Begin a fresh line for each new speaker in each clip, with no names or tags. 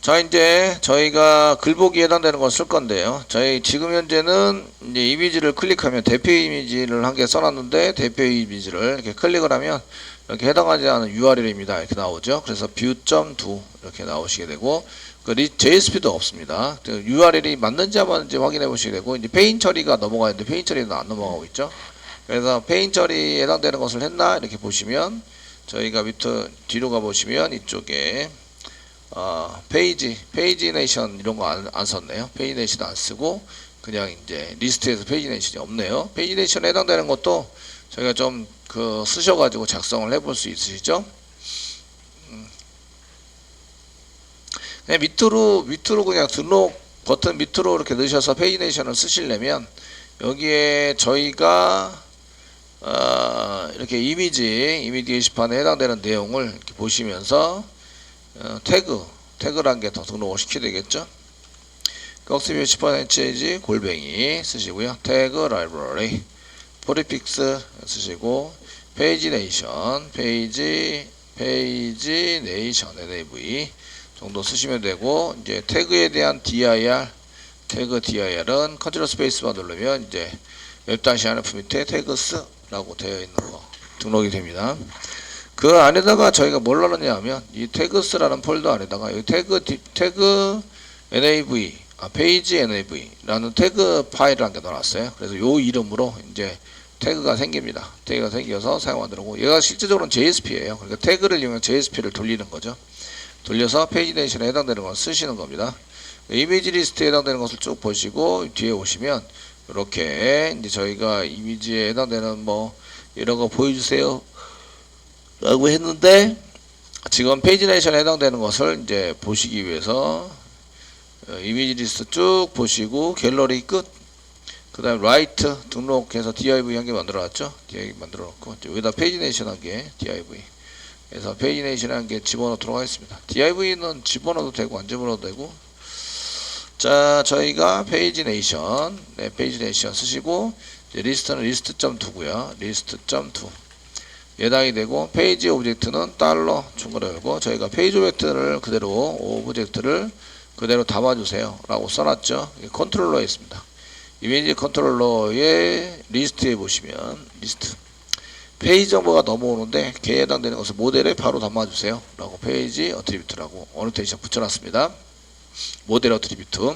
자, 이제 저희가 글보기에 해당되는 걸 쓸 건데요. 저희 지금 현재는 이제 이미지를 클릭하면 대표 이미지를 한 개 써놨는데 대표 이미지를 이렇게 클릭을 하면 이렇게 해당하지 않은 URL입니다. 이렇게 나오죠. 그래서 view.do 이렇게 나오시게 되고 JSP도 없습니다. URL이 맞는지 안 맞는지 확인해 보시게 되고 이제 페인 처리가 넘어가 있는데 페인 처리는 안 넘어가고 있죠. 그래서 페인 처리에 해당되는 것을 했나 이렇게 보시면 저희가 밑에 뒤로 가 보시면 이쪽에 페이지 네이션 이런 거 안 썼네요. 페이지 네이션 안 쓰고 그냥 이제 리스트에서 페이지 네이션이 없네요. 페이지 네이션에 해당되는 것도 저희가 좀 쓰셔가지고 작성을 해볼 수 있으시죠? 그냥 밑으로 그냥 등록 버튼 밑으로 이렇게 넣으셔서 페이지 네이션을 쓰시려면 여기에 저희가 이렇게 이미지 게시판에 해당되는 내용을 이렇게 보시면서 태그란 게 더 등록을 시켜야 되겠죠. 꺽스뷰 10%지 골뱅이 쓰시고요. 태그 라이브러리 프리픽스 쓰시고 페이지 네이션 nav 정도 쓰시면 되고 이제 태그에 대한 dir 태그 dir은 컨트롤 스페이스바 누르면 이제 웹-INF 밑에 태그스라고 되어 있는 거 등록이 됩니다. 그 안에다가 저희가 뭘 넣느냐 하면 이 태그스라는 폴더 안에다가 이 태그 nav 페이지 nav라는 태그 파일을 한 개 넣어놨어요. 그래서 요 이름으로 이제 태그가 생깁니다. 태그가 생겨서 사용하도록 하고 얘가 실제적으로는 JSP예요. 그러니까 태그를 이용해 JSP를 돌리는 거죠. 돌려서 페이지 네이션에 해당되는 걸 쓰시는 겁니다. 이미지 리스트에 해당되는 것을 쭉 보시고 뒤에 오시면 이렇게 이제 저희가 이미지에 해당되는 뭐 이런 거 보여주세요 라고 했는데 지금 페이지 네이션에 해당되는 것을 이제 보시기 위해서 이미지 리스트 쭉 보시고 갤러리 끝 그 다음에 라이트 등록해서 div 한 개 만들어 놨죠. div 만들어 놓고 여기다 페이지 네이션 한 개 div 그래서 페이지 네이션 한 개 집어넣도록 하겠습니다. div는 집어넣어도 되고 안 집어넣어도 되고 자 저희가 페이지 네이션 페이지 네이션 쓰시고 리스트는 list.do고요. list.do 예당이 되고 페이지 오브젝트는 달러 중괄호 열고 저희가 페이지 오브젝트를 그대로 담아주세요 라고 써놨죠. 컨트롤러에 있습니다. 이미지 컨트롤러의 리스트에 보시면 리스트 페이지 정보가 넘어오는데 걔에 해당되는 것을 모델에 바로 담아주세요 라고 페이지 어트리뷰트라고 어노테이션 붙여놨습니다. 모델 어트리뷰트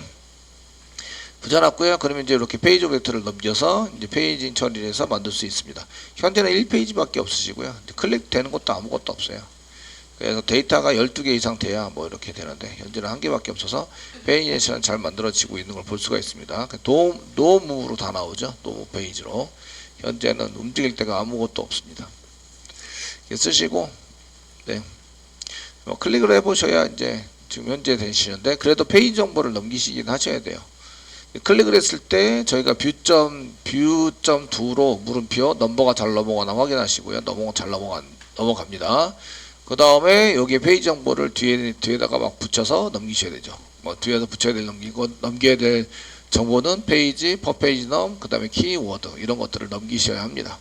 붙여놨고요. 그러면 이제 이렇게 페이지 오브젝트를 넘겨서 이제 페이지 처리를 해서 만들 수 있습니다. 현재는 1페이지밖에 없으시고요. 클릭되는 것도 아무것도 없어요. 그래서 데이터가 12개 이상 돼야 뭐 이렇게 되는데 현재는 한 개밖에 없어서 페이지 네이션은 잘 만들어지고 있는 걸 볼 수가 있습니다. 노 무브로 다 나오죠. 노 무브 페이지로 현재는 움직일 데가 아무것도 없습니다. 쓰시고 뭐 클릭을 해보셔야 이제 지금 현재 되시는데 그래도 페이지 정보를 넘기시긴 하셔야 돼요. 클릭을 했을 때 저희가 view.do로 물음표 넘버가 잘 넘어가나 확인하시고요. 잘 넘어갑니다. 그 다음에 여기 페이지 정보를 뒤에다가 막 붙여서 넘기셔야 되죠. 뭐 뒤에서 넘겨야 될 정보는 페이지, 퍼페이지 그 다음에 키워드 이런 것들을 넘기셔야 합니다.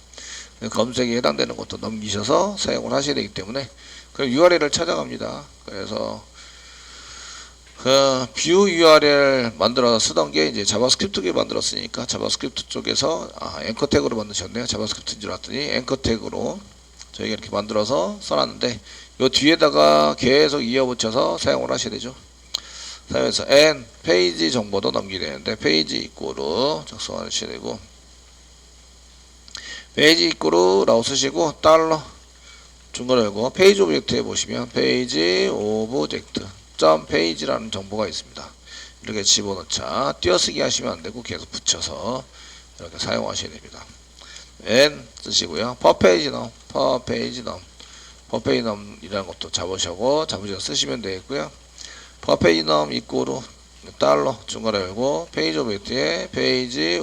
검색에 해당되는 것도 넘기셔서 사용을 하셔야 되기 때문에 그럼 URL을 찾아갑니다. 그래서 뷰 URL 만들어서 쓰던 게 이제 자바스크립트게 만들었으니까 자바스크립트 쪽에서 앵커 태그로 만드셨네요. 자바스크립트인 줄 알았더니 앵커 태그로 저희가 이렇게 만들어서 써놨는데 요 뒤에다가 계속 이어붙여서 사용을 하셔야 되죠. 사용해서 and 페이지 정보도 넘기게 되는데 페이지 입구로 작성하셔야 되고 페이지 입구로라고 쓰시고 달러 중괄호 열고 페이지 오브젝트에 보시면 페이지 오브젝트 .page라는 정보가 있습니다. 이렇게 집어넣자 띄어쓰기 하시면 안되고 계속 붙여서 이렇게 사용하셔야 됩니다. and 쓰시고요. 퍼페이지넘이라는 것도 잡으셔서 쓰시면 되겠고요. 퍼페이지넘 입구로 달러 중괄호 열고 페이지 오브젝트에 페이지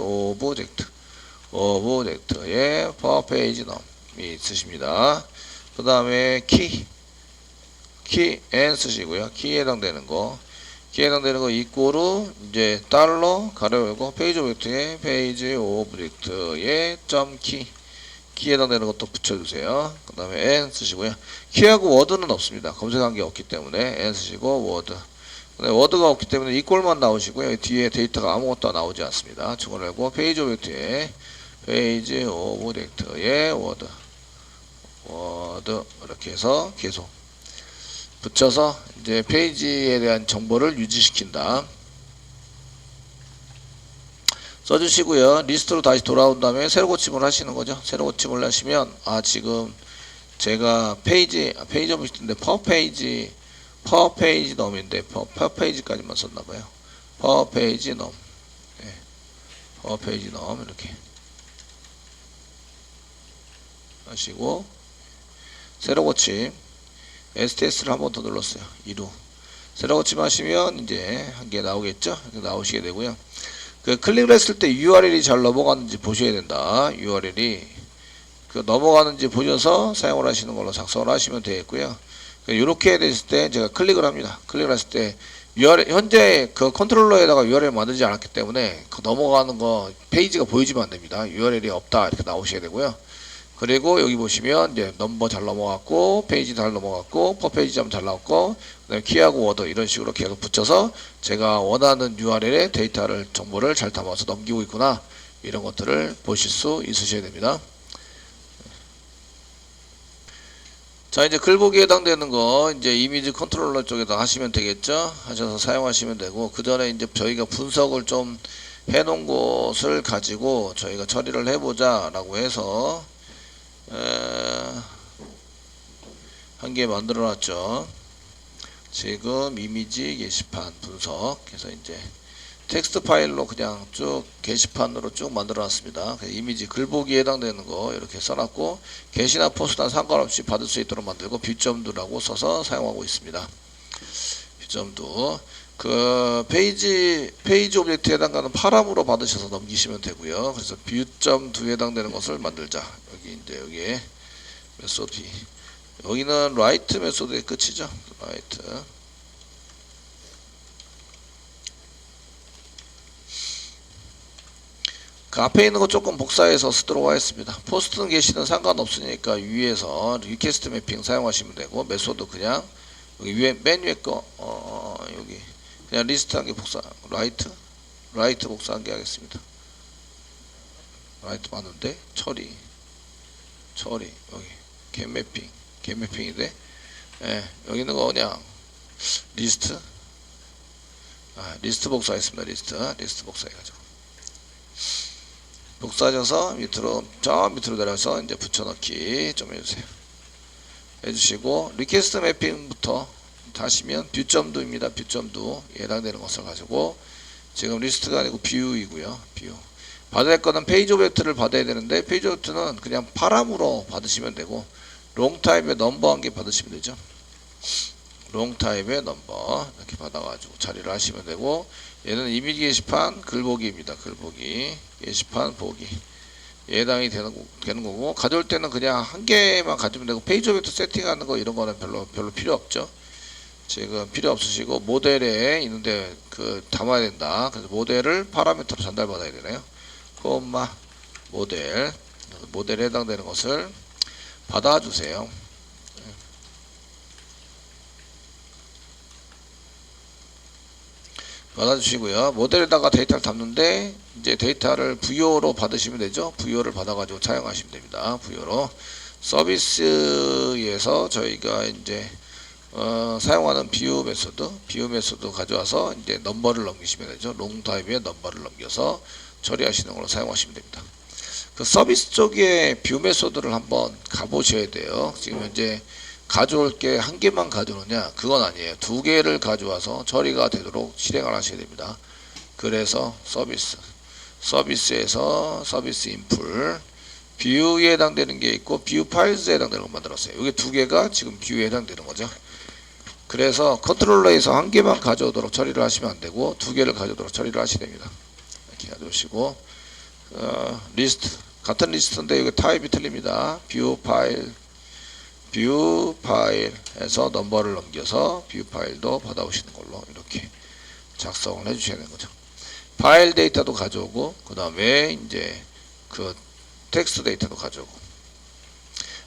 오브젝트에 퍼페이지넘이 쓰십니다. 그 다음에 키 and 쓰시고요. 키에 해당되는 거 입구로 이제 달러 가로 열고 페이지 오브젝트에 페이지 오브젝트에 점 키 키에 해당되는 것도 붙여주세요. 그 다음에 n 쓰시고요. 키하고 워드는 없습니다. 검색한 게 없기 때문에 n 쓰시고 워드. 워드가 없기 때문에 이꼴만 나오시고요. 뒤에 데이터가 아무것도 나오지 않습니다. 중괄호 열고 페이지 오브젝트에 페이지 오브젝트에 워드 이렇게 해서 계속 붙여서 이제 페이지에 대한 정보를 유지시킨다. 써주시고요. 리스트로 다시 돌아온 다음에 새로 고침을 하시는 거죠. 새로 고침을 하시면 지금 제가 페이지 오브젝트인데 퍼 페이지 넘인데 퍼 페이지까지만 썼나봐요. 퍼 페이지 넘 퍼 페이지 넘 이렇게 하시고 새로 고침 STS를 한 번 더 눌렀어요. 2루 새로 고침 하시면 이제 한 개 나오겠죠. 나오시게 되고요. 그 클릭을 했을 때 URL이 잘 넘어가는지 보셔야 된다. URL이 그 넘어가는지 보셔서 사용을 하시는 걸로 작성을 하시면 되겠고요. 이렇게 됐을 때 제가 클릭을 합니다. 클릭을 했을 때 URL 현재 그 컨트롤러에다가 URL 만들지 않았기 때문에 그 넘어가는 거 페이지가 보여지면 안 됩니다. URL이 없다 이렇게 나오셔야 되고요. 그리고 여기 보시면 이제 넘버 잘 넘어갔고 페이지 잘 넘어갔고 퍼 페이지 잘 나왔고 그다음에 키하고 워드 이런 식으로 계속 붙여서 제가 원하는 URL에 데이터를 정보를 잘 담아서 넘기고 있구나 이런 것들을 보실 수 있으셔야 됩니다. 자 이제 글보기에 해당되는 거 이제 이미지 컨트롤러 쪽에다 하시면 되겠죠. 하셔서 사용하시면 되고 그 전에 이제 저희가 분석을 좀 해놓은 것을 가지고 저희가 처리를 해보자 라고 해서 한 개 만들어 놨죠. 지금 이미지 게시판 분석해서 이제 텍스트 파일로 그냥 쭉 게시판으로 쭉 만들어 놨습니다. 이미지 글보기에 해당되는 거 이렇게 써놨고 게시나 포스트나 상관없이 받을 수 있도록 만들고 뷰점도라고 써서 사용하고 있습니다. 뷰점도 그 페이지 오브젝트에 해당하는 파람으로 받으셔서 넘기시면 되고요. 그래서 뷰점도에 해당되는 것을 만들자. 여기 이제 여기에 메소드 여기는 라이트 메소드의 끝이죠. 라이트 그 앞에 있는 거 조금 복사해서 쓰도록 하겠습니다. 포스트는 게시는 상관없으니까 위에서 리퀘스트 매핑 사용하시면 되고 메소드 그냥 여기 위에 맨 위에 거 여기 그냥 리스트 한 개 복사 라이트 복사 한 개 하겠습니다. 라이트 맞는데 처리 여기 겟 매핑인데 여기 있는 거 그냥 리스트 복사했습니다. 리스트 복사해가지고 복사하셔서 밑으로 내려서 이제 붙여넣기 좀 해주시고 리퀘스트 매핑부터 하시면 뷰점도입니다. 뷰점도 해당되는 것을 가지고 지금 리스트가 아니고 뷰이고요. 뷰 받을 거는 페이지 오브젝트를 받아야 되는데 페이지 오브젝트는 그냥 파람으로 받으시면 되고 롱 타입의 넘버 한 개 받으시면 되죠. 롱 타입의 넘버 이렇게 받아가지고 처리를 하시면 되고 얘는 이미지 게시판 글보기입니다. 글보기 게시판 보기 해당이 되는 거고 가져올 때는 그냥 한 개만 가지면 되고 페이지 오브젝트 세팅하는 거 이런 거는 별로 필요 없죠. 지금 필요 없으시고 모델에 있는데 그 담아야 된다. 그래서 모델을 파라미터로 전달받아야 되나요? 콤마 모델에 해당되는 것을 받아주세요. 받아주시고요. 모델에다가 데이터를 담는데 이제 데이터를 VO로 받으시면 되죠. VO를 받아가지고 사용하시면 됩니다. VO로 서비스에서 저희가 이제 사용하는 뷰 메소드 가져와서 이제 넘버를 넘기시면 되죠. 롱 타입의 넘버를 넘겨서 처리하시는 걸로 사용하시면 됩니다. 그 서비스 쪽에 뷰 메소드를 한번 가보셔야 돼요. 지금 현재 가져올 게 한 개만 가져오느냐? 그건 아니에요. 두 개를 가져와서 처리가 되도록 실행을 하셔야 됩니다. 그래서 서비스에서 서비스 인풀 뷰에 해당되는 게 있고 뷰 파일즈에 해당되는 거 만들었어요. 이게 두 개가 지금 뷰에 해당되는 거죠. 그래서 컨트롤러에서 한 개만 가져오도록 처리를 하시면 안 되고 두 개를 가져오도록 처리를 하셔야 됩니다. 이렇게 가져오시고 리스트 같은 리스트인데 이거 타입이 틀립니다. 뷰 파일에서 넘버를 넘겨서 뷰 파일도 받아오시는 걸로 이렇게 작성을 해주셔야 되는 거죠. 파일 데이터도 가져오고 그 다음에 이제 그 텍스트 데이터도 가져오고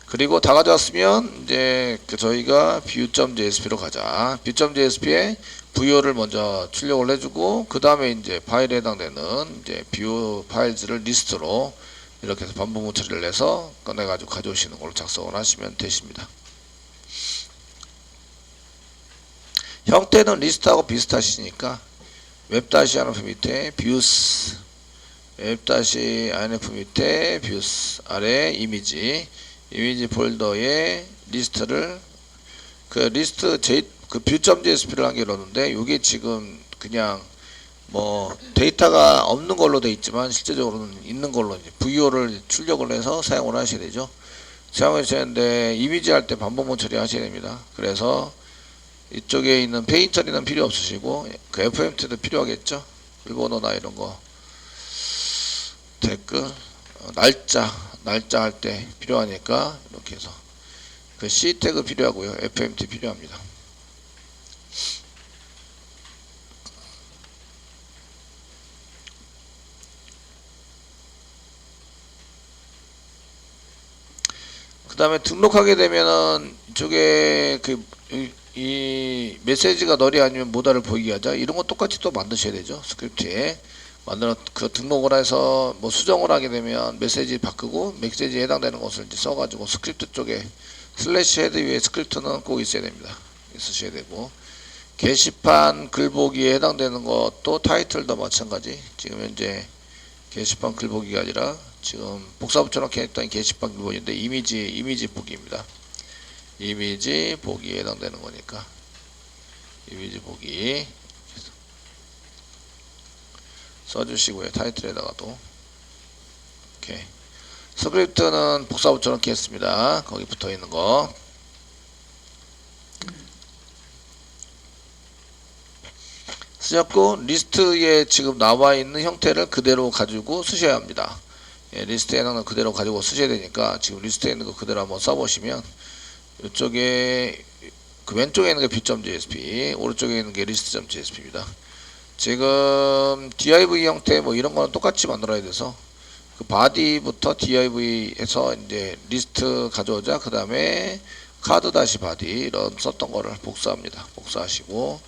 그리고 다 가져왔으면 이제 저희가 view.jsp로 가자. view.jsp에 부여를 먼저 출력을 해주고 그 다음에 이제 파일에 해당되는 이제 view 파일즈를 리스트로 이렇게 해서 반복문 처리를 해서 꺼내가지고 가져오시는 걸로 작성을 하시면 되십니다. 형태는 리스트하고 비슷하시니까 웹-inf 밑에 views, 웹-inf 밑에 views 아래 이미지 폴더에 리스트를 그 리스트 그 view.jsp를 한 게 이러는데 이게 지금 그냥 뭐 데이터가 없는 걸로 돼 있지만 실제적으로는 있는 걸로 이제 VO를 출력을 해서 사용을 하셔야 되죠. 사용하셔야 되는데 이미지 할 때 반복문 처리하셔야 됩니다. 그래서 이쪽에 있는 페인 처리는 필요 없으시고 그 FMT도 필요하겠죠. 일본어나 이런 거 댓글 날짜 할 때 필요하니까 이렇게 해서 그 C 태그 필요하고요. FMT 필요합니다. 그 다음에 등록하게 되면은 이쪽에 이 메시지가 널이 아니면 모다를 보이게 하자 이런 거 똑같이 또 만드셔야 되죠. 스크립트에 만들어 그 등록을 해서 뭐 수정을 하게 되면 메시지 바꾸고 메시지에 해당되는 것을 이제 써가지고 스크립트 쪽에 슬래시 헤드 위에 스크립트는 꼭 있어야 됩니다. 있으셔야 되고 게시판 글보기에 해당되는 것도 타이틀도 마찬가지. 지금 현재 게시판 글보기가 아니라 지금 복사부처럼 했던 게시판 글보기인데 이미지 보기입니다. 이미지 보기에 해당되는 거니까 이미지 보기 써주시고요. 타이틀에다가도 이렇게 스크립트는 복사부처럼 했습니다. 거기 붙어 있는 거 쓰셨고 리스트에 지금 나와 있는 형태를 그대로 가지고 쓰셔야 합니다. 예, 리스트에 있는 거 그대로 가지고 쓰셔야 되니까 지금 리스트에 있는 거 그대로 한번 써보시면 이쪽에 그 왼쪽에 있는 게 view.jsp 오른쪽에 있는 게 list.jsp입니다. 지금 div 형태 뭐 이런 거는 똑같이 만들어야 돼서 그 body부터 div 해서 이제 리스트 가져오자. 그 다음에 카드 다시 body 이런 썼던 거를 복사합니다. 복사하시고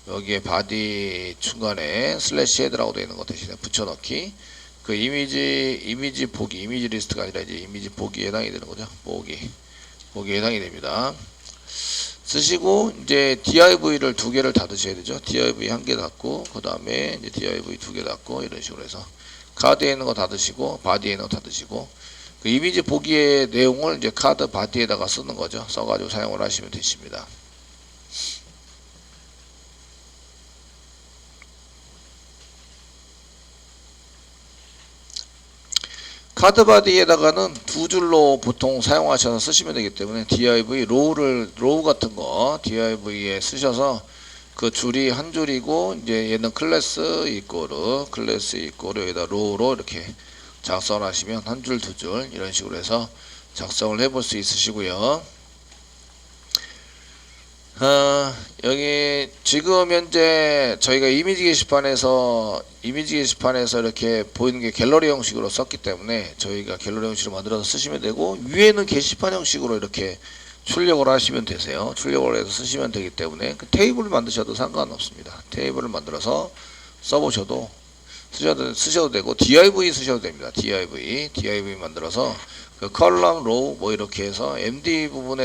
여기에 body 중간에 슬래시 헤드라고 되어 있는 거 대신에 붙여넣기. 그 이미지 보기 이미지 리스트가 아니라 이제 이미지 보기에 해당이 되는 거죠. 보기에 해당이 됩니다. 쓰시고 이제 div를 두 개를 닫으셔야 되죠. div 한 개 닫고 그 다음에 이제 div 두 개 닫고 이런 식으로 해서 카드에 있는 거 닫으시고 바디에 있는 거 닫으시고 그 이미지 보기의 내용을 이제 카드 바디에다가 쓰는 거죠. 써가지고 사용을 하시면 되십니다. 카드 바디에다가는 두 줄로 보통 사용하셔서 쓰시면 되기 때문에 div 로우 같은 거 div에 쓰셔서 그 줄이 한 줄이고 이제 얘는 클래스 이꼬르 여기다 로우로 이렇게 작성을 하시면 한 줄 두 줄 이런 식으로 해서 작성을 해볼 수 있으시고요. 여기 지금 현재 저희가 이미지 게시판에서 이렇게 보이는 게 갤러리 형식으로 썼기 때문에 저희가 갤러리 형식으로 만들어서 쓰시면 되고 위에는 게시판 형식으로 이렇게 출력을 하시면 되세요. 출력을 해서 쓰시면 되기 때문에 그 테이블을 만드셔도 상관없습니다. 테이블을 만들어서 써보셔도 쓰셔도 되고 div 쓰셔도 됩니다. div 만들어서 그 컬럼 로우 뭐 이렇게 해서 MD 부분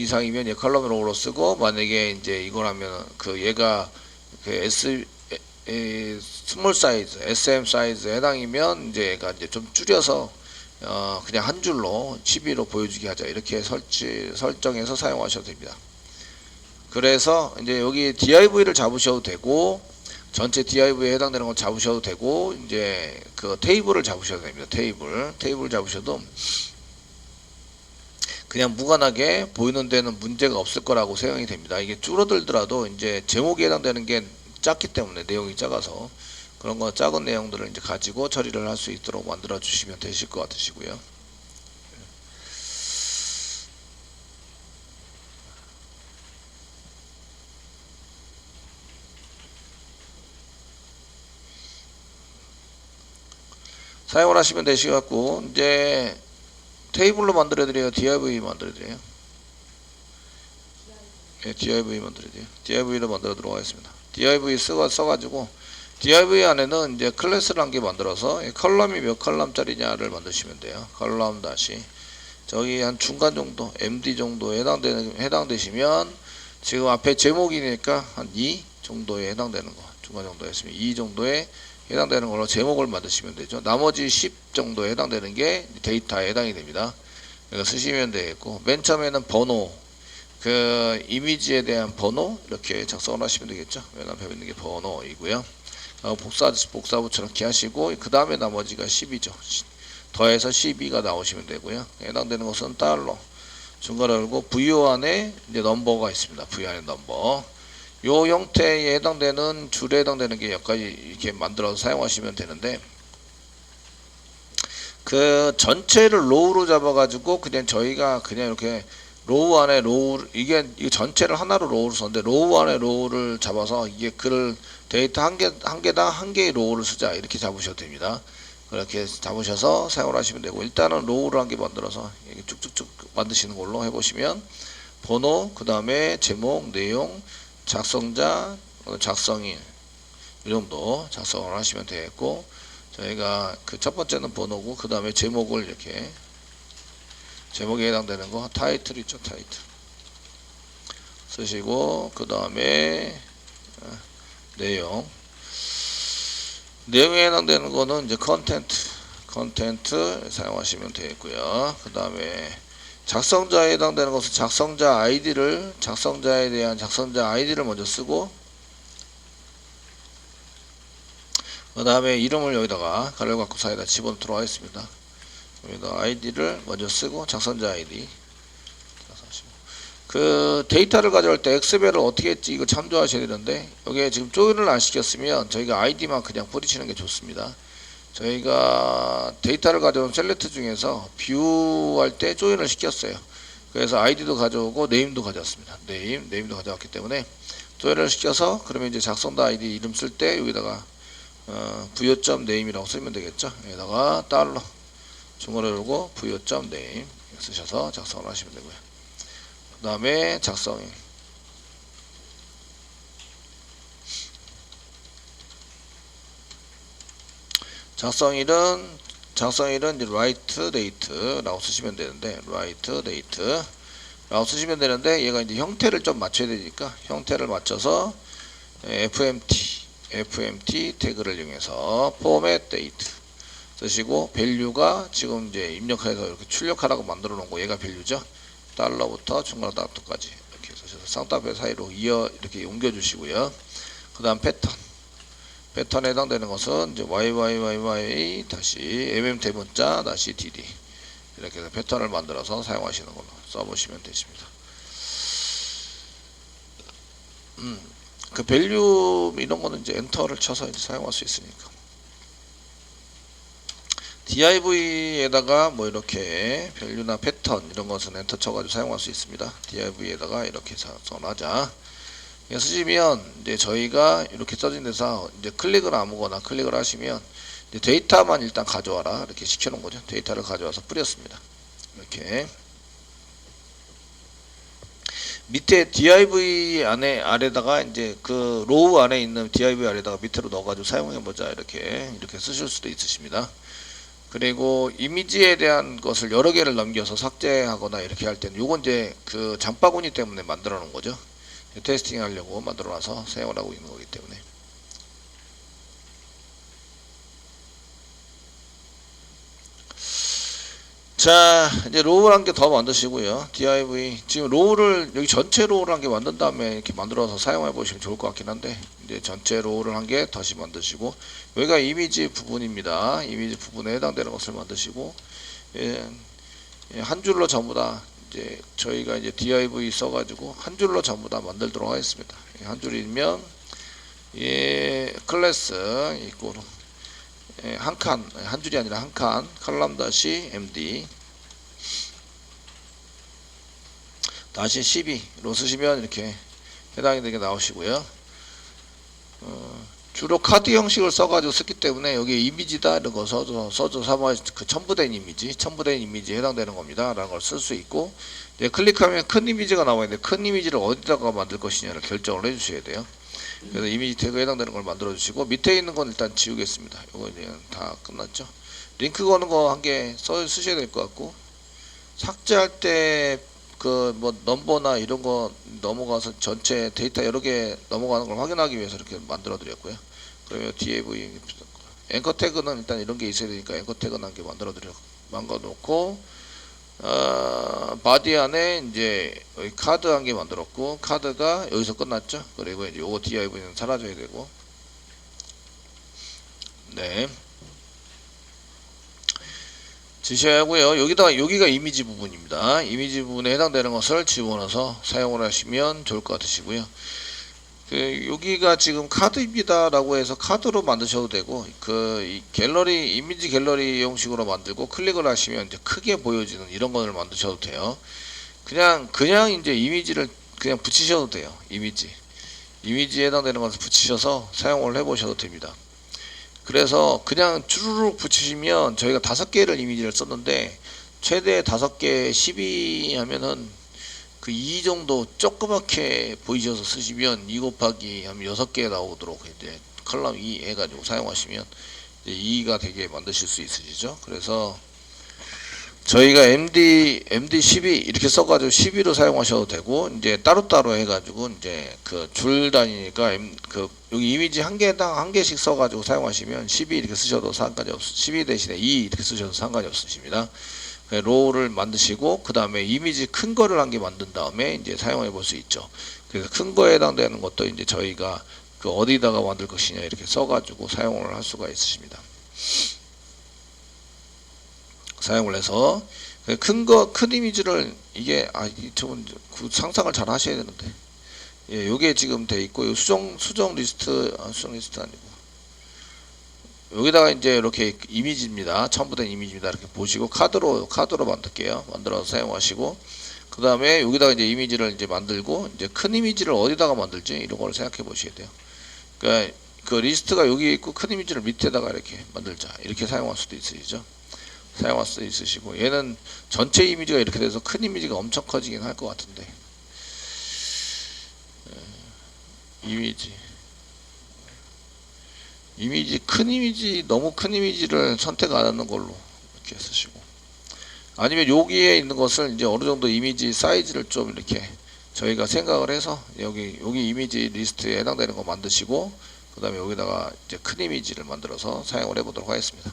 이상이면 컬럼 로우로 쓰고 만약에 이제 이걸 하면 그 얘가 그 스몰 사이즈 SM 사이즈에 해당이면 이제 얘가 이제 좀 줄여서 그냥 한 줄로 12로 보여주게 하자 이렇게 설정해서 사용하셔도 됩니다. 그래서 이제 여기 div를 잡으셔도 되고 전체 div에 해당되는 건 잡으셔도 되고 이제 그 테이블을 잡으셔도 됩니다. 테이블 잡으셔도 그냥 무관하게 보이는 데는 문제가 없을 거라고 생각이 됩니다. 이게 줄어들더라도 이제 제목에 해당되는 게 작기 때문에 내용이 작아서 그런 거 작은 내용들을 이제 가지고 처리를 할 수 있도록 만들어 주시면 되실 것 같으시고요. 사용을 하시면 되시고 이제 테이블로 만들어드려요? div 만들어드려요? 예, div 만들어드려요. div로 만들어도록 하겠습니다. div 써가지고 div 안에는 이제 클래스를 한 개 만들어서 컬럼이 몇 컬럼짜리냐를 만드시면 돼요. 컬럼 다시 저기 한 중간 정도 md 정도에 해당되시면 지금 앞에 제목이니까 한 2 정도에 해당되는 거 중간 정도 했으면 2 정도에 해당되는 걸로 제목을 만드시면 되죠. 나머지 10 정도에 해당되는 게 데이터에 해당이 됩니다. 이거 쓰시면 되겠고 맨 처음에는 번호 그 이미지에 대한 번호 이렇게 작성을 하시면 되겠죠. 맨 앞에 있는 게 번호이고요. 복사부처럼 이렇게 하시고 그 다음에 나머지가 10이죠. 더해서 12가 나오시면 되고요. 해당되는 것은 달러 중괄호 열고 VO 안에 이제 넘버가 있습니다. VO 안에 넘버 요 형태에 해당되는 줄에 해당되는 게 여기까지 이렇게 만들어서 사용하시면 되는데 그 전체를 로우로 잡아가지고 그냥 저희가 그냥 이렇게 로우 안에 로우 이게 전체를 하나로 로우로 썼는데 로우 안에 로우를 잡아서 이게 글을 데이터 한 개당 한 개의 로우를 쓰자 이렇게 잡으셔도 됩니다. 그렇게 잡으셔서 사용을 하시면 되고 일단은 로우를 한 개 만들어서 쭉쭉쭉 만드시는 걸로 해보시면 번호 그 다음에 제목 내용 작성자 작성일 이 정도 작성을 하시면 되겠고 저희가 그 첫 번째는 번호고 그 다음에 제목을 이렇게 제목에 해당되는 거 타이틀 있죠. 타이틀 쓰시고 그 다음에 내용에 해당되는 거는 이제 컨텐트 사용하시면 되겠고요. 그 다음에 작성자에 해당되는 것은 작성자 아이디를 작성자에 대한 작성자 아이디를 먼저 쓰고 그 다음에 이름을 여기다가 가로 갖고 사이에다 집어넣도록 하겠습니다. 여기다 아이디를 먼저 쓰고 작성자 아이디 그 데이터를 가져올 때 엑스벨을 어떻게 했지 이거 참조하셔야 되는데 여기에 지금 조인을 안 시켰으면 저희가 아이디만 그냥 뿌리치는 게 좋습니다. 저희가 데이터를 가져온 셀렉트 중에서 뷰 할 때 조인을 시켰어요. 그래서 아이디도 가져오고 네임도 가져왔습니다. 네임도 가져왔기 때문에 조인을 시켜서 그러면 이제 작성자 아이디 이름 쓸 때 여기다가 부여.name이라고 쓰면 되겠죠. 여기다가 달러 중괄호 열고 부여.name 쓰셔서 작성을 하시면 되고요. 그 다음에 작성일 작성일은 이제 write date라고 쓰시면 되는데 write date라고 쓰시면 되는데 얘가 이제 형태를 좀 맞춰야 되니까 형태를 맞춰서 fmt 태그를 이용해서 format date 쓰시고 밸류가 지금 이제 입력해서 이렇게 출력하라고 만들어 놓은 거 얘가 밸류죠. 달러부터 중괄호 달러까지 이렇게 쓰셔서 쌍따옴표 사이로 이렇게 옮겨 주시고요. 그 다음 패턴에 해당되는 것은 이제 YYYY 다시 MM 대문자 다시 DD 이렇게 해서 패턴을 만들어서 사용하시는 걸로 써보시면 되십니다. 그 밸류 이런 거는 이제 엔터를 쳐서 이제 사용할 수 있으니까. div에다가 뭐 이렇게 밸류나 패턴 이런 것은 엔터 쳐가지고 사용할 수 있습니다. div에다가 이렇게 써놔자. 쓰시면 이제 저희가 이렇게 써진 데서 이제 클릭을 아무거나 클릭을 하시면 이제 데이터만 일단 가져와라 이렇게 시켜놓은 거죠. 데이터를 가져와서 뿌렸습니다. 이렇게 밑에 div 아래다가 이제 그 로우 안에 있는 div 아래다가 밑으로 넣어가지고 사용해보자 이렇게 쓰실 수도 있으십니다. 그리고 이미지에 대한 것을 여러 개를 넘겨서 삭제하거나 이렇게 할 때는 요건 이제 그 장바구니 때문에 만들어 놓은 거죠. 테스팅 하려고 만들어 놔서 사용을 하고 있는 거기 때문에. 자, 이제 로우를 한 개 더 만드시고요. div 지금 로우를 여기 전체 로우를 한 개 만든 다음에 이렇게 만들어서 사용해 보시면 좋을 것 같긴 한데 이제 전체 로우를 한 개 다시 만드시고 여기가 이미지 부분입니다. 이미지 부분에 해당되는 것을 만드시고 한 줄로 전부 다 이제 저희가 이제 div 써가지고 한 줄로 전부 다 만들도록 하겠습니다. 한 줄이면 클래스 있고 한 칸, 한 줄이 아니라 한 칸, 컬럼 다시 md 다시 12로 쓰시면 이렇게 해당이 되게 나오시고요. 주로 카드 형식을 써가지고 썼기 때문에 여기 이미지다 이런 거 써줘 삼아 그 첨부된 이미지에 해당되는 겁니다 라는 걸 쓸 수 있고, 이제 클릭하면 큰 이미지가 나와 있는데 큰 이미지를 어디다가 만들 것이냐를 결정을 해 주셔야 돼요. 그래서 이미지 태그에 해당되는 걸 만들어 주시고, 밑에 있는 건 일단 지우겠습니다. 이거 이제 다 끝났죠. 링크 거는 거 한 개 쓰셔야 될 것 같고, 삭제할 때 그 뭐 넘버나 이런 거 넘어가서 전체 데이터 여러 개 넘어가는 걸 확인하기 위해서 이렇게 만들어 드렸고요. 그러면 DAV 앵커 태그는 일단 이런 게 있어야 되니까 앵커 태그는 한 개 만들어 놓고, 바디 안에 이제 여기 카드 한 개 만들었고, 카드가 여기서 끝났죠. 그리고 이제 요거 DIV는 사라져야 되고, 네. 지셔야 하고요. 여기가 이미지 부분입니다. 이미지 부분에 해당되는 것을 집어넣어서 사용을 하시면 좋을 것 같으시고요. 여기가 지금 카드입니다라고 해서 카드로 만드셔도 되고, 이 갤러리, 이미지 갤러리 형식으로 만들고 클릭을 하시면 이제 크게 보여지는 이런 것을 만드셔도 돼요. 그냥 이제 이미지를 그냥 붙이셔도 돼요. 이미지에 해당되는 것을 붙이셔서 사용을 해보셔도 됩니다. 그래서 그냥 주르륵 붙이시면, 저희가 5개를 이미지를 썼는데 최대 5개 12 하면은 그 2 정도 조그맣게 보이셔서 쓰시면 2 곱하기 하면 6개 나오도록 이제 컬럼 2 해가지고 사용하시면 이제 2가 되게 만드실 수 있으시죠. 그래서 저희가 MD12 이렇게 써가지고 12로 사용하셔도 되고, 이제 따로따로 해가지고 이제 그 줄 단위니까 여기 이미지 한 개당 한 개씩 써가지고 사용하시면 12 이렇게 쓰셔도 상관이 12 대신에 2 이렇게 쓰셔도 상관이 없으십니다. 로우를 만드시고 그 다음에 이미지 큰 거를 한 개 만든 다음에 이제 사용해 볼 수 있죠. 그래서 큰 거에 해당되는 것도 이제 저희가 그 어디다가 만들 것이냐 이렇게 써가지고 사용을 할 수가 있으십니다. 사용을 해서 큰 이미지를 이게 저분 상상을 잘 하셔야 되는데, 예, 요게 지금 돼 있고, 수정 리스트 아니고 여기다가 이제 이렇게 이미지입니다. 첨부된 이미지입니다. 이렇게 보시고 카드로 만들게요. 만들어서 사용하시고, 그 다음에 여기다가 이제 이미지를 이제 만들고, 이제 큰 이미지를 어디다가 만들지 이런 걸 생각해 보셔야 돼요. 그러니까 그 리스트가 여기 있고 큰 이미지를 밑에다가 이렇게 만들자 이렇게 사용할 수도 있으시죠. 사용할 수 있으시고, 얘는 전체 이미지가 이렇게 돼서 큰 이미지가 엄청 커지긴 할 것 같은데, 너무 큰 이미지를 선택 안 하는 걸로 이렇게 쓰시고, 아니면 여기에 있는 것을 이제 어느 정도 이미지 사이즈를 좀 이렇게 저희가 생각을 해서 여기 이미지 리스트에 해당되는 거 만드시고, 그 다음에 여기다가 이제 큰 이미지를 만들어서 사용을 해보도록 하겠습니다.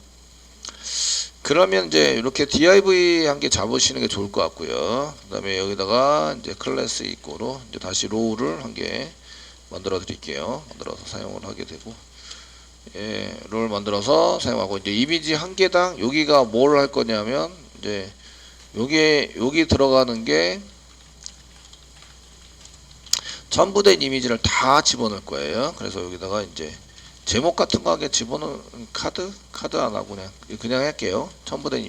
그러면 이제 이렇게 div 한 개 잡으시는 게 좋을 것 같고요. 그 다음에 여기다가 이제 클래스 이꼬로 이제 다시 로우를 한 개 만들어 드릴게요. 만들어서 사용을 하게 되고, 예, 롤 만들어서 사용하고, 이제 이미지 한 개당 여기가 뭘 할 거냐면, 이제 여기 들어가는 게 첨부된 이미지를 다 집어넣을 거예요. 그래서 여기다가 이제 제목 같은 거 하게 집어넣은 카드 안 하고 그냥 할게요. 첨부된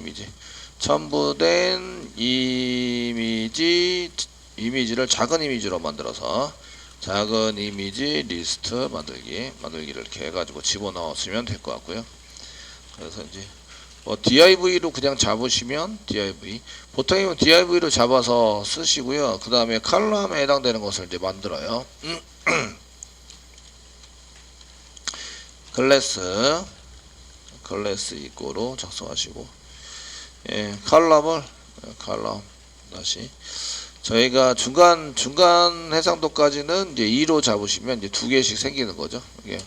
이미지를 작은 이미지로 만들어서 작은 이미지 리스트 만들기를 이렇게 해가지고 집어넣으시면 될 것 같고요. 그래서 이제 div로 그냥 잡으시면 보통은 div로 잡아서 쓰시고요. 그 다음에 칼럼에 해당되는 것을 이제 만들어요. 클래스 이꼬로 작성하시고, 예, 칼럼 다시 저희가 중간 해상도까지는 이제 2로 잡으시면 이제 2개씩 생기는 거죠. 이게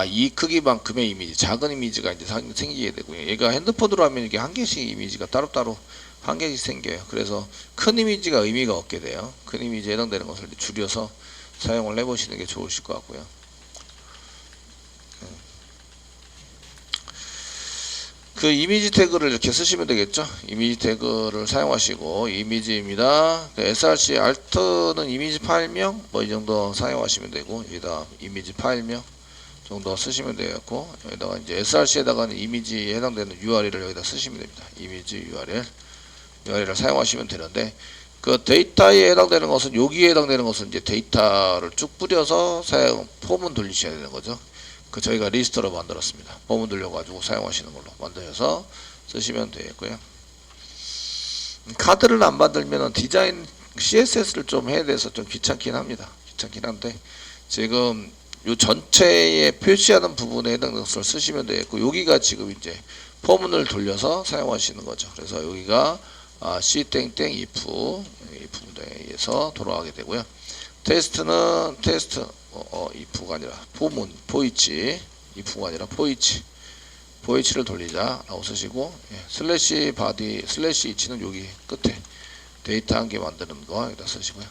이 크기만큼의 이미지, 작은 이미지가 이제 생기게 되고요. 얘가 핸드폰으로 하면 이게 한 개씩 이미지가 따로따로 한 개씩 생겨요. 그래서 큰 이미지가 의미가 없게 돼요. 큰 이미지에 해당되는 것을 줄여서 사용을 해보시는 게 좋으실 것 같고요. 그 이미지 태그를 이렇게 쓰시면 되겠죠. 이미지 태그를 사용하시고, 이미지입니다. src alt는 이미지 파일명 뭐 이 정도 사용하시면 되고, 여기다 이미지 파일명 정도 쓰시면 되겠고, 여기다가 이제 src에다가는 이미지에 해당되는 URL을 여기다 쓰시면 됩니다. 이미지 URL을 사용하시면 되는데, 그 데이터에 해당되는 것은 여기에 해당되는 것은 이제 데이터를 쭉 뿌려서 폼은 돌리셔야 되는 거죠. 그 저희가 리스트로 만들었습니다. 포문 돌려가지고 사용하시는 걸로 만드셔서 쓰시면 되겠고요. 카드를 안 만들면 디자인 CSS를 좀 해야 돼서 좀 귀찮긴 합니다. 귀찮긴 한데 지금 요 전체에 표시하는 부분에 해당되는 것을 쓰시면 되겠고, 여기가 지금 이제 포문을 돌려서 사용하시는 거죠. 그래서 여기가 C 땡땡 if 문제에서 돌아가게 되고요. 테스트는 테스트 if가 아니라 포문 포이치 if가 아니라 포이치를 돌리자 라고 쓰시고, 슬래시 바디 슬래시 이치는 여기 끝에 데이터 한 개 만드는 거 여기다 쓰시고요.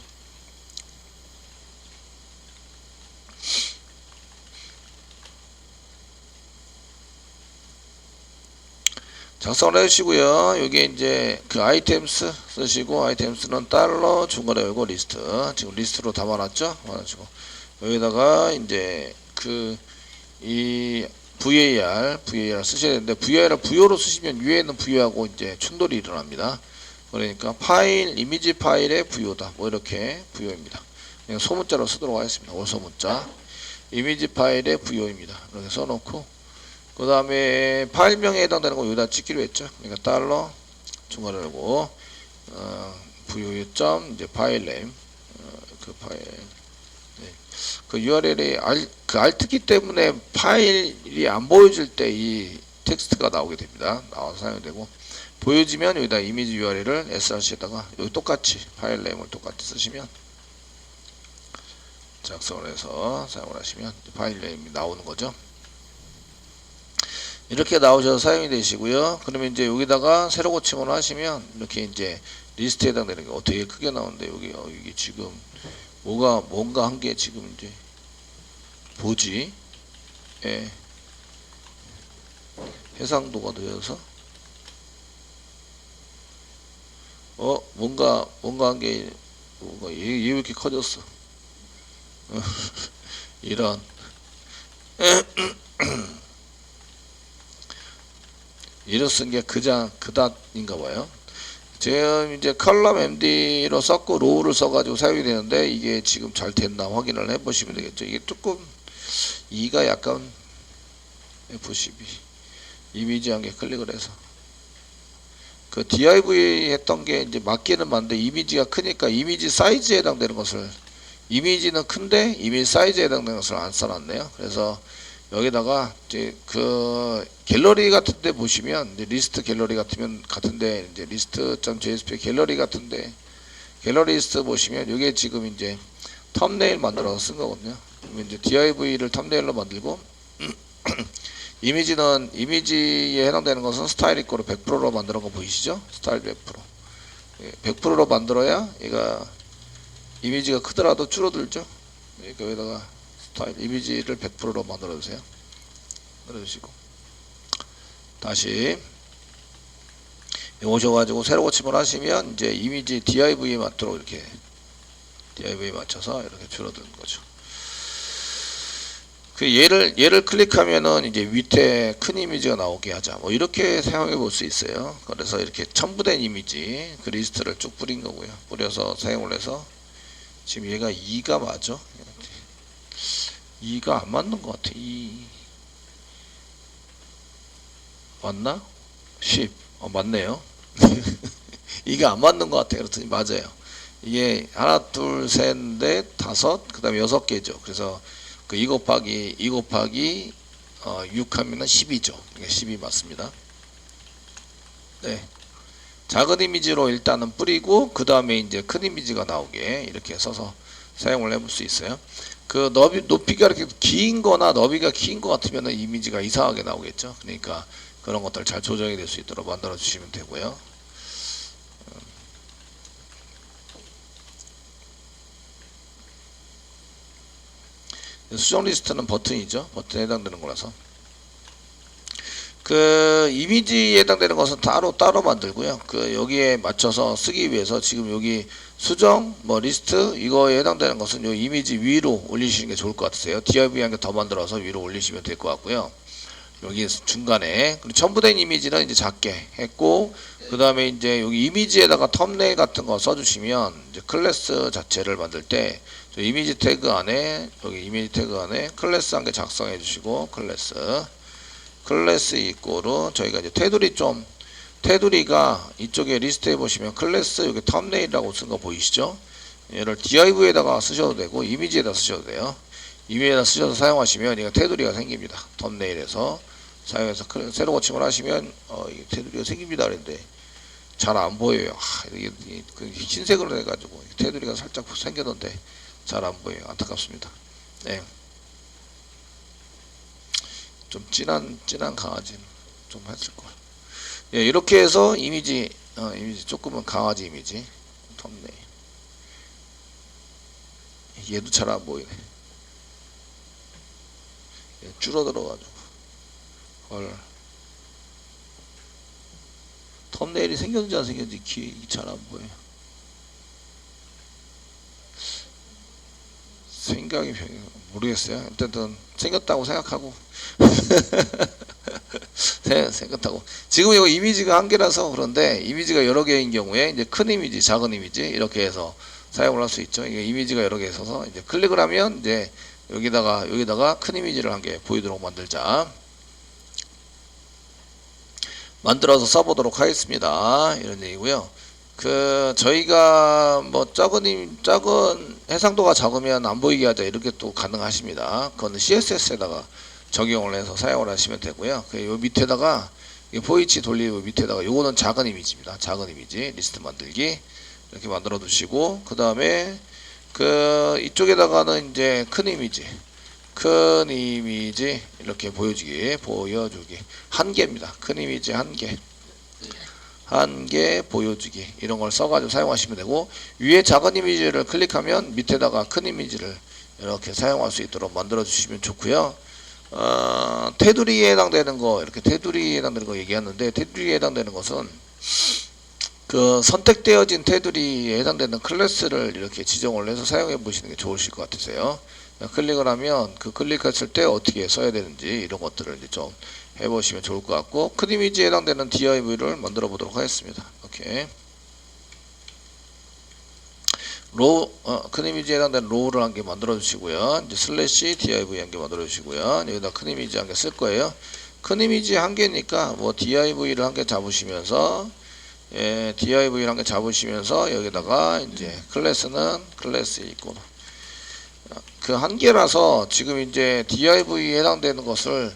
작성을 해주시고요. 여기 이제 그 아이템스 쓰시고, 아이템스는 달러 중괄호 열고 리스트, 지금 리스트로 담아놨죠. 담아가지고 여기다가 이제 이 var 쓰셔야 되는데, var을 부여로 쓰시면 위에 있는 부여하고 이제 충돌이 일어납니다. 그러니까 파일 이미지 파일의 부여다, 뭐 이렇게 부여입니다. 그냥 소문자로 쓰도록 하겠습니다. 올소문자 이미지 파일의 부여입니다. 이렇게 써놓고, 그 다음에 파일명에 해당되는 거 여기다 찍기로 했죠. 그러니까 달러 중괄호 열고 부여의 점 이제 파일 네임, 그 파일, 네. 그 URL이 그 Alt키 때문에 파일이 안 보여질 때 이 텍스트가 나오게 됩니다. 나와서 사용되고, 보여지면 여기다 이미지 URL을 src에다가 여기 똑같이 파일 네임을 똑같이 쓰시면, 작성을 해서 사용을 하시면 파일 네임이 나오는 거죠. 이렇게 나오셔서 사용이 되시고요. 그러면 이제 여기다가 새로 고침을 하시면 이렇게 이제 리스트에 해당되는 게 되게 크게 나오는데, 여기 지금 뭔가 한 게 지금 이제 보지, 예, 해상도가 되어서 뭔가 한 게 얘 왜 이렇게 커졌어? 이런 이런 쓴 게 그다인가 봐요. 지금 이제 컬럼 MD로 썼고 로우를 써가지고 사용이 되는데, 이게 지금 잘 됐나 확인을 해보시면 되겠죠. 이게 조금 2가 약간 F12 이미지 한 개 클릭을 해서 그 div 했던 게 이제 맞기는 맞는데, 이미지가 크니까 이미지 사이즈에 해당되는 것을, 이미지는 큰데 이미지 사이즈에 해당되는 것을 안 써놨네요. 그래서 여기다가 이제 그 갤러리 같은데 보시면, 이제 리스트 갤러리 같은데 이제 리스트.jsp 갤러리 같은데, 갤러리 리스트 보시면 이게 지금 이제 텀네일 만들어서 쓴 거거든요. 그러면 이제 div를 텀네일로 만들고 이미지에 해당되는 것은 스타일 이꼬로 100%로 만드는 거 보이시죠? 스타일 100%. 100%로 만들어야 얘가 이미지가 크더라도 줄어들죠. 그러니까 여기다가 스타일 이미지를 100%로 만들어 주세요. 만들어 주시고, 다시 오셔가지고 새로 고침을 하시면 이제 이미지 div에 맞도록 이렇게 div에 맞춰서 이렇게 줄어드는 거죠. 그 얘를 클릭하면은 이제 밑에 큰 이미지가 나오게 하자, 뭐 이렇게 사용해 볼 수 있어요. 그래서 이렇게 첨부된 이미지 그 리스트를 쭉 뿌린 거고요. 뿌려서 사용을 해서, 지금 얘가 2가 맞아? 2가 안 맞는 것 같아. 2 맞나? 10 맞네요. 이게 안 맞는 것 같아. 그렇더니 맞아요. 이게 하나 둘 셋 넷 다섯 그 다음에 6개죠. 그래서 그 2 곱하기 6 하면은 10이죠. 10이 맞습니다. 네. 작은 이미지로 일단은 뿌리고, 그 다음에 이제 큰 이미지가 나오게 이렇게 써서 사용을 해볼 수 있어요. 그 높이가 이렇게 긴 거나 너비가 긴 거 같으면 이미지가 이상하게 나오겠죠. 그러니까 그런 것들 잘 조정이 될 수 있도록 만들어 주시면 되고요. 수정 리스트는 버튼이죠. 버튼에 해당되는 거라서 그 이미지에 해당되는 것은 따로 만들고요. 그 여기에 맞춰서 쓰기 위해서 지금 여기 수정 뭐 리스트 이거에 해당되는 것은 요 이미지 위로 올리시는 게 좋을 것 같으세요. div 한 개 더 만들어서 위로 올리시면 될 것 같고요. 여기 중간에 첨부된 이미지는 이제 작게 했고, 그 다음에 이제 여기 이미지에다가 텀네일 같은 거 써주시면 이제 클래스 자체를 만들 때 저 이미지 태그 안에 여기 이미지 태그 안에 클래스 한 개 작성해 주시고 클래스 이꼬르 저희가 이제 테두리가 이쪽에 리스트에 보시면 클래스 여기 텀네일이라고 쓴 거 보이시죠? 얘를 div에다가 쓰셔도 되고 이미지에다 쓰셔도 돼요. 이미지에다 쓰셔서 사용하시면 이거 테두리가 생깁니다. 텀네일에서 사용해서 새로 고침을 하시면 이게 테두리가 생깁니다. 그런데 잘 안 보여요. 이게 흰색으로 해가지고 테두리가 살짝 생겼는데 잘 안 보여요. 안타깝습니다. 네. 좀 진한 강아지는 좀 했을 거예요. 예, 이렇게 해서 이미지 조금은 강아지 이미지 텀네일. 얘도 잘 안 보이네. 예, 줄어들어가지고 헐. 텀네일이 생겼는지 안 생겼는지 잘 안 보여요. 생각이 모르겠어요. 어쨌든 생겼다고 생각하고 생겼다고. 지금 이거 이미지가 한 개라서 그런데 이미지가 여러 개인 경우에 이제 큰 이미지, 작은 이미지 이렇게 해서 사용을 할 수 있죠. 이게 이미지가 여러 개 있어서 이제 클릭을 하면 이제 여기다가 큰 이미지를 한 개 보이도록 만들어서 써보도록 하겠습니다. 이런 얘기고요. 저희가 뭐 작은 해상도가 작으면 안 보이게 하자 이렇게 또 가능하십니다. 그건 CSS에다가 적용을 해서 사용을 하시면 되고요. 요 밑에다가 포이치 돌리고 밑에다가 요거는 작은 이미지입니다. 작은 이미지 리스트 만들기 이렇게 만들어 두시고 그 다음에 이쪽에다가는 이제 큰 이미지 이렇게 보여주기 한 개입니다. 큰 이미지 한 개 보여주기 이런 걸 써가지고 사용하시면 되고 위에 작은 이미지를 클릭하면 밑에다가 큰 이미지를 이렇게 사용할 수 있도록 만들어 주시면 좋고요. 테두리에 해당되는 거 얘기하는데 테두리에 해당되는 것은 선택되어진 테두리에 해당되는 클래스를 이렇게 지정을 해서 사용해 보시는 게 좋으실 것 같으세요. 클릭을 하면 클릭했을 때 어떻게 써야 되는지 이런 것들을 이제 좀 해보시면 좋을 것 같고 큰 이미지에 해당되는 div를 만들어 보도록 하겠습니다. 오케이. 큰 이미지에 해당되는 로우를 한 개 만들어 주시고요. 이제 슬래시 div 한 개 만들어 주시고요. 여기다 큰 이미지 한 개 쓸 거예요. 큰 이미지 한 개니까 뭐 div를 한 개 잡으시면서 div를 한 개 잡으시면서 여기다가 이제 클래스 있고 한 개라서 지금 이제 div에 해당되는 것을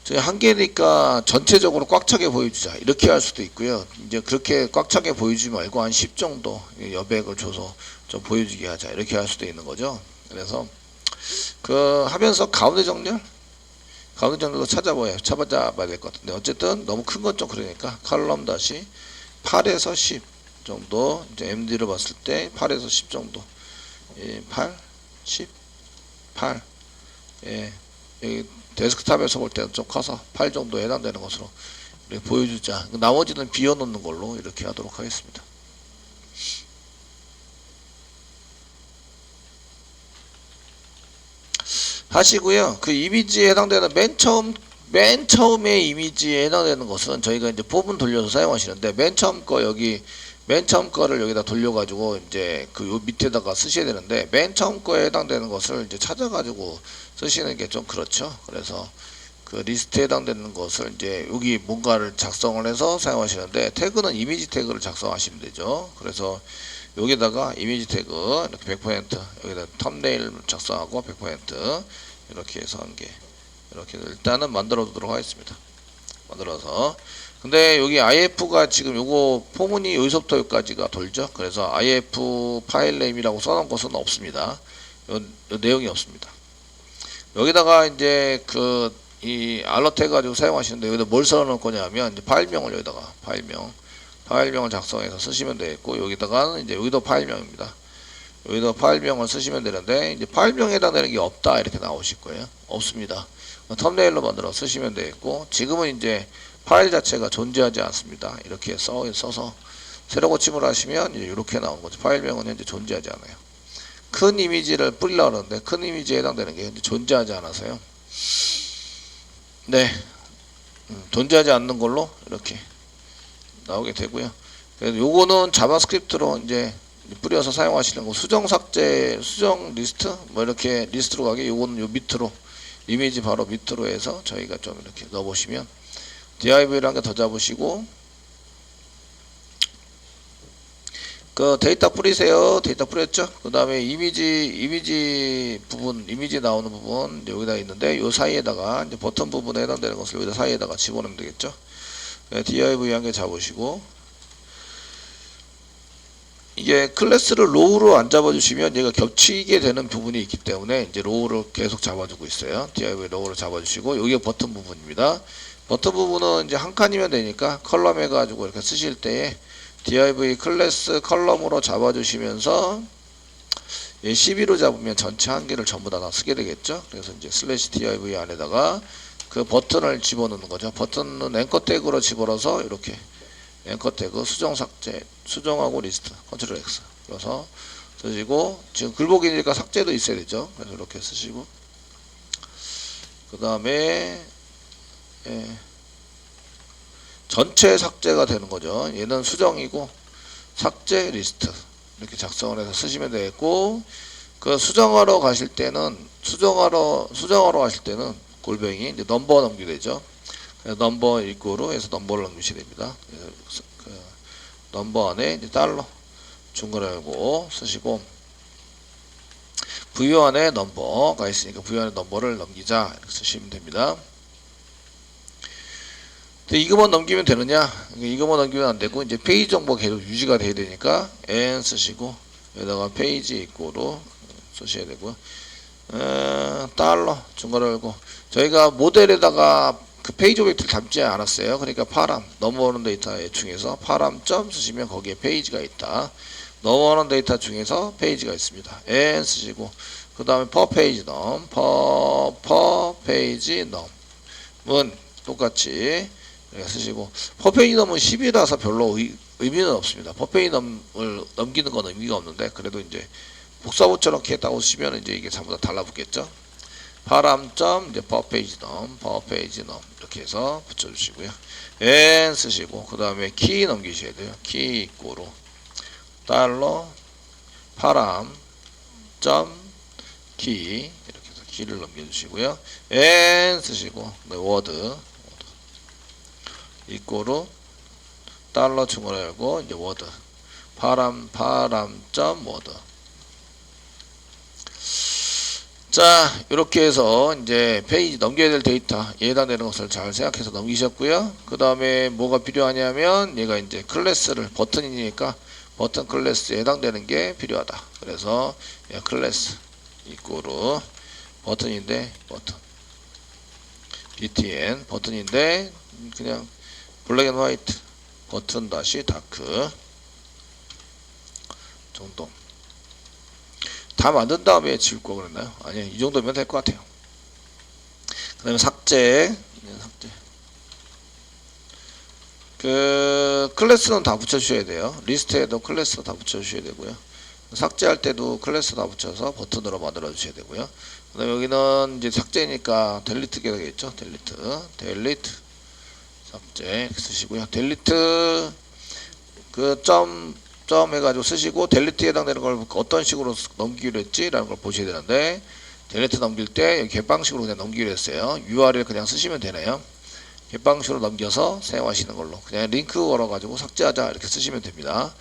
저희 한 개니까 전체적으로 꽉 차게 보여주자 이렇게 할 수도 있고요. 이제 그렇게 꽉 차게 보여주지 말고 한 10 정도 여백을 줘서 좀 보여주게 하자 이렇게 할 수도 있는 거죠. 그래서 하면서 가운데 정렬도 찾아봐야 될 것 같은데 어쨌든 너무 큰 건 좀 그러니까 칼럼 다시 8에서 10 정도 이제 MD를 봤을 때 8에서 10 정도 8 10 8 여기 데스크탑에서 볼 때는 좀 커서 8 정도에 해당되는 것으로 이렇게 보여주자. 나머지는 비워놓는 걸로 이렇게 하도록 하겠습니다. 하시고요. 이미지에 해당되는 맨 처음에 이미지에 해당되는 것은 저희가 이제 부분 돌려서 사용하시는데 맨 처음 거를 여기다 돌려가지고 이제 요 밑에다가 쓰셔야 되는데 맨 처음 거에 해당되는 것을 이제 찾아가지고 쓰시는 게 좀 그렇죠. 그래서 리스트에 해당되는 것을 이제 여기 뭔가를 작성을 해서 사용하시는데 태그는 이미지 태그를 작성하시면 되죠. 그래서 여기다가 이미지 태그 이렇게 100% 여기다 thumbnail 작성하고 100% 이렇게 해서 한 개 이렇게 일단은 만들어 두도록 하겠습니다. 만들어서 근데 여기 if가 지금 요거 포문이 여기서부터 여기까지가 돌죠. 그래서 if 파일 네임이라고 써놓은 것은 없습니다. 요 내용이 없습니다. 여기다가 이제 이 알러트 해가지고 사용하시는데 여기다 뭘 써놓을 거냐면 이제 파일명을 여기다가 파일명을 작성해서 쓰시면 되겠고 여기다가는 이제 여기도 파일명입니다. 여기다 파일명을 쓰시면 되는데 이제 파일명에 해당되는 게 없다 이렇게 나오실 거예요. 없습니다. 텀네일로 만들어 쓰시면 되겠고 지금은 이제 파일 자체가 존재하지 않습니다. 이렇게 써서 새로 고침을 하시면 이제 이렇게 나오는 거죠. 파일명은 현재 존재하지 않아요. 큰 이미지를 뿌리려고 하는데 큰 이미지에 해당되는 게 현재 존재하지 않아서요. 네, 존재하지 않는 걸로 이렇게 나오게 되고요. 그래서 요거는 자바스크립트로 이제 뿌려서 사용하시는 거, 수정 삭제, 수정 리스트 뭐 이렇게 리스트로 가게, 요거는 요 밑으로 이미지 바로 밑으로 해서 저희가 좀 이렇게 넣어 보시면 div를 한 개 더 잡으시고 그 데이터 뿌리세요. 데이터 뿌렸죠. 그 다음에 이미지 부분, 이미지 나오는 부분 여기다 있는데 요 사이에다가 이제 버튼 부분에 해당되는 것을 여기다 사이에다가 집어넣으면 되겠죠. div 한 개 잡으시고, 이게 클래스를 로우로 안 잡아주시면 얘가 겹치게 되는 부분이 있기 때문에 이제 로우를 계속 잡아주고 있어요. div 로우를 잡아주시고, 여기가 버튼 부분입니다. 버튼 부분은 이제 한 칸이면 되니까 컬럼 해가지고 이렇게 쓰실 때에 div 클래스 컬럼으로 잡아주시면서 12로 잡으면 전체 한 개를 전부 다 쓰게 되겠죠. 그래서 이제 슬래시 div 안에다가 그 버튼을 집어넣는 거죠. 버튼은 앵커 태그로 집어넣어서 이렇게 앵커 태그 수정 삭제, 수정하고 리스트 컨트롤 X 그래서 쓰시고, 지금 글복이니까 삭제도 있어야 되죠. 그래서 이렇게 쓰시고, 그 다음에 전체 삭제가 되는 거죠. 얘는 수정이고 삭제 리스트 이렇게 작성을 해서 쓰시면 되겠고, 그 수정하러 가실 때는 수정하러 가실 때는 골뱅이 이제 넘버 넘기게 되죠. 넘버 이꼬로 해서 넘버를 넘기시면 됩니다. 그래서 그 넘버 안에 이제 달러 중괄호 쓰시고, 부여 안에 넘버가 있으니까 부여 안에 넘버를 넘기자 이렇게 쓰시면 됩니다. 근데 이것만 넘기면 되느냐? 이것만 넘기면 안 되고 이제 페이지 정보가 계속 유지가 돼야 되니까 n 쓰시고 여기다가 페이지 이꼬로 쓰셔야 되고요. 달러 중괄호 열고, 저희가 모델에다가 그 페이지 오브젝트를 담지 않았어요. 그러니까 파람 넘어오는 데이터 중에서 파람 점 쓰시면 거기에 페이지가 있다. 넘어오는 데이터 중에서 페이지가 있습니다. n 쓰시고, 그 다음에 per 페이지 넘 per 페이지 넘은 똑같이 쓰시고, per 페이지 넘은 10이라서 별로 의미는 없습니다. per 페이지 넘을 넘기는 건 의미가 없는데, 그래도 이제 복사부처럼 이렇게 했다고 쓰시면 이제 이게 전부 다 달라붙겠죠. 파람점 이제 퍼페이지 넘 이렇게 해서 붙여주시고요. n 쓰시고, 그 다음에 키 넘기셔야 돼요. 키 이꼬로 달러 파람 점 키 이렇게 해서 키를 넘겨주시고요. n 쓰시고 워드 이꼬로 달러 중괄호 열고 이제 워드 파람 점 워드. 자, 이렇게 해서 이제 페이지 넘겨야 될 데이터 해당되는 것을 잘 생각해서 넘기셨고요. 그 다음에 뭐가 필요하냐면 얘가 이제 클래스를 버튼이니까 버튼 클래스에 해당되는 게 필요하다. 그래서 클래스 이꼬로 버튼인데 버튼 btn 버튼인데 그냥 블랙 앤 화이트 버튼 다시 다크 정도 다 만든 다음에 지울 거 그랬나요? 아니, 이 정도면 될 것 같아요. 그 다음에 삭제. 그 클래스는 다 붙여주셔야 돼요. 리스트에도 클래스 다 붙여주셔야 되고요. 삭제할 때도 클래스 다 붙여서 버튼으로 만들어 주셔야 되고요. 그 다음에 여기는 이제 삭제니까 델리트가 되겠죠. 델리트 삭제 이렇게 쓰시고요. 델리트 그 점 해가지고 쓰시고, 델리트에 해당되는 걸 어떤 식으로 넘기기로 했지? 라는 걸 보셔야 되는데, 델리트 넘길 때 개방식으로 그냥 넘기기로 했어요. URL 그냥 쓰시면 되네요. 개방식으로 넘겨서 사용하시는 걸로. 그냥 링크 걸어가지고 삭제하자 이렇게 쓰시면 됩니다.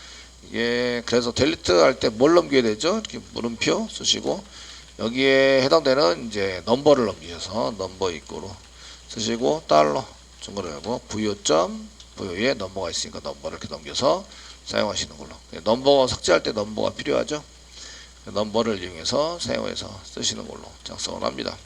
이게 그래서 델리트 할 때 뭘 넘겨야 되죠? 이렇게 물음표 쓰시고, 여기에 해당되는 이제 넘버를 넘기셔서 넘버 이꼬로 쓰시고, 달러 중괄호 열고 부여점 부여에 넘버가 있으니까 넘버를 이렇게 넘겨서 사용하시는 걸로. 넘버 삭제할 때 넘버가 필요하죠. 넘버를 이용해서 사용해서 쓰시는 걸로 작성을 합니다.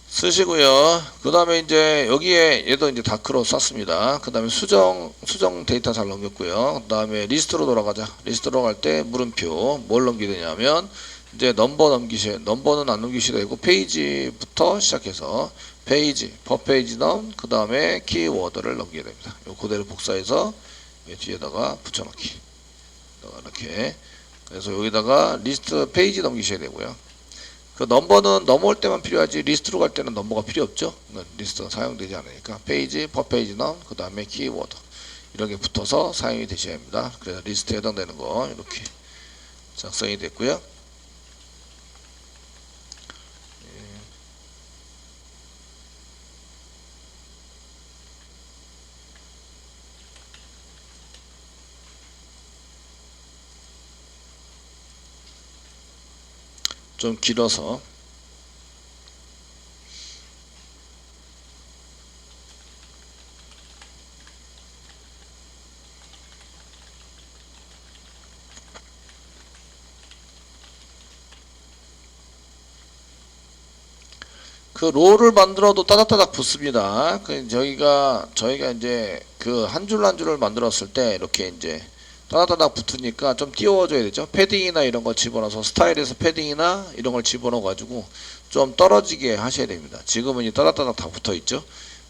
쓰시고요. 그 다음에 이제 여기에 얘도 이제 다크로 썼습니다. 그 다음에 수정 데이터 잘 넘겼고요. 그 다음에 리스트로 돌아가자. 리스트로 갈 때 물음표 뭘 넘기게 되냐면 이제 넘버는 안 넘기셔도 되고 페이지부터 시작해서 페이지, per 페이지 넘, 그 다음에 키워드를 넘기게 됩니다. 요 그대로 복사해서 뒤에다가 붙여넣기. 이렇게. 그래서 여기다가 리스트 페이지 넘기셔야 되고요. 그 넘버는 넘어올 때만 필요하지 리스트로 갈 때는 넘버가 필요 없죠. 리스트가 사용되지 않으니까 페이지, 퍼 페이지 넘, 그 다음에 키워드 이런 게 붙어서 사용이 되셔야 합니다. 그래서 리스트에 해당되는 거 이렇게 작성이 됐고요. 좀 길어서 그 롤을 만들어도 따닥따닥 붙습니다. 그 저희가 이제 그 한 줄 한 줄을 만들었을 때 이렇게 이제 따닥따닥 붙으니까 좀 띄워줘야 되죠. 패딩이나 이런 거 집어넣어서 스타일에서 패딩이나 이런 걸 집어넣어 가지고 좀 떨어지게 하셔야 됩니다. 지금은 이 따닥따닥 다 붙어 있죠.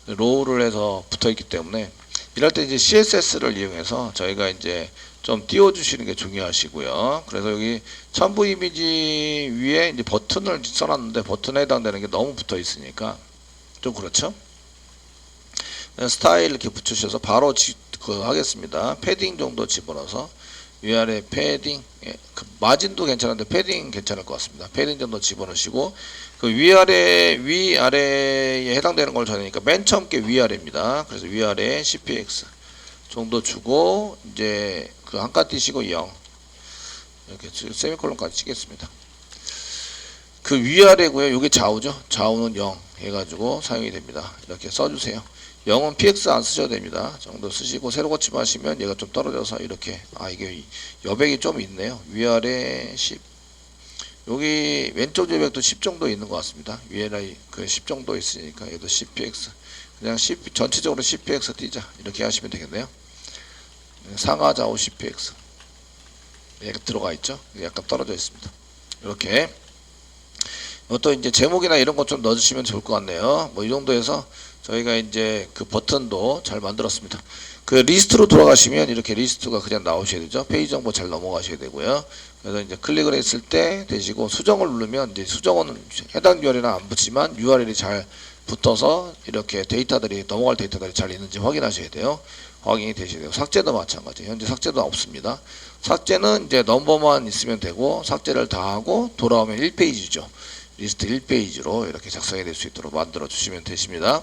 롤을 해서 붙어 있기 때문에 이럴 때 이제 CSS를 이용해서 저희가 이제 좀 띄워주시는 게 중요하시고요. 그래서 여기 첨부 이미지 위에 이제 버튼을 써놨는데 버튼에 해당되는 게 너무 붙어 있으니까 좀 그렇죠. 스타일 이렇게 붙여주셔서 바로 하겠습니다. 패딩 정도 집어넣어서 위아래 패딩, 그 마진도 괜찮은데 패딩 괜찮을 것 같습니다. 패딩 정도 집어넣으시고 그 위아래에 해당되는 걸 전하니까 맨 처음 게 위아래입니다. 그래서 위아래 CPX 정도 주고 이제 그 한칸 띄시고 0 이렇게 세미콜론까지 치겠습니다. 그 위아래고요. 이게 좌우죠. 좌우는 0 해가지고 사용이 됩니다. 이렇게 써주세요. 0은 px 안 쓰셔도 됩니다. 정도 쓰시고 세로 고침 하시면 얘가 좀 떨어져서 이렇게 이게 여백이 좀 있네요. 위아래 10 여기 왼쪽 여백도 10 정도 있는 것 같습니다. 위아래 그 10 정도 있으니까 얘도 10px 그냥 10 전체적으로 10px 띄자 이렇게 하시면 되겠네요. 상하 좌우 10px 얘가 들어가 있죠. 약간 떨어져 있습니다. 이렇게 또 이제 제목이나 이런 것 좀 넣어주시면 좋을 것 같네요. 뭐 이 정도에서 저희가 이제 그 버튼도 잘 만들었습니다. 그 리스트로 돌아가시면 이렇게 리스트가 그냥 나오셔야 되죠. 페이지 정보 잘 넘어가셔야 되고요. 그래서 이제 클릭을 했을 때 되시고 수정을 누르면 이제 수정은 해당 URL은 안 붙지만 URL이 잘 붙어서 이렇게 데이터들이 넘어갈 데이터들이 잘 있는지 확인하셔야 돼요. 확인이 되셔야 돼요. 삭제도 마찬가지. 현재 삭제도 없습니다. 삭제는 이제 넘버만 있으면 되고 삭제를 다 하고 돌아오면 1페이지죠. 리스트 1페이지로 이렇게 작성이 될 수 있도록 만들어 주시면 되십니다.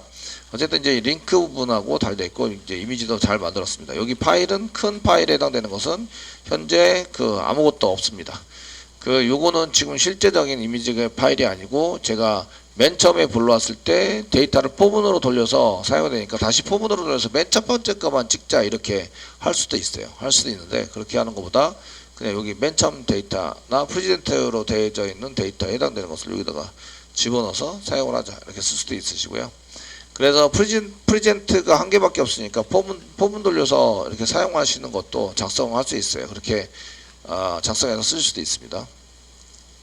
어쨌든 이제 링크 부분하고 달려 있고 이제 이미지도 잘 만들었습니다. 여기 파일은 큰 파일에 해당되는 것은 현재 그 아무것도 없습니다. 그 요거는 지금 실제적인 이미지 파일이 아니고 제가 맨 처음에 불러왔을 때 데이터를 포문으로 돌려서 사용이 되니까 다시 포문으로 돌려서 맨 첫 번째 거만 찍자 이렇게 할 수도 있어요. 할 수도 있는데 그렇게 하는 것보다 그냥 여기 맨 처음 데이터나 프레젠트로 되어져 있는 데이터에 해당되는 것을 여기다가 집어넣어서 사용을 하자 이렇게 쓸 수도 있으시고요. 그래서 프레젠트가 한 개밖에 없으니까 포문 돌려서 이렇게 사용하시는 것도 작성할 수 있어요. 그렇게 작성해서 쓸 수도 있습니다.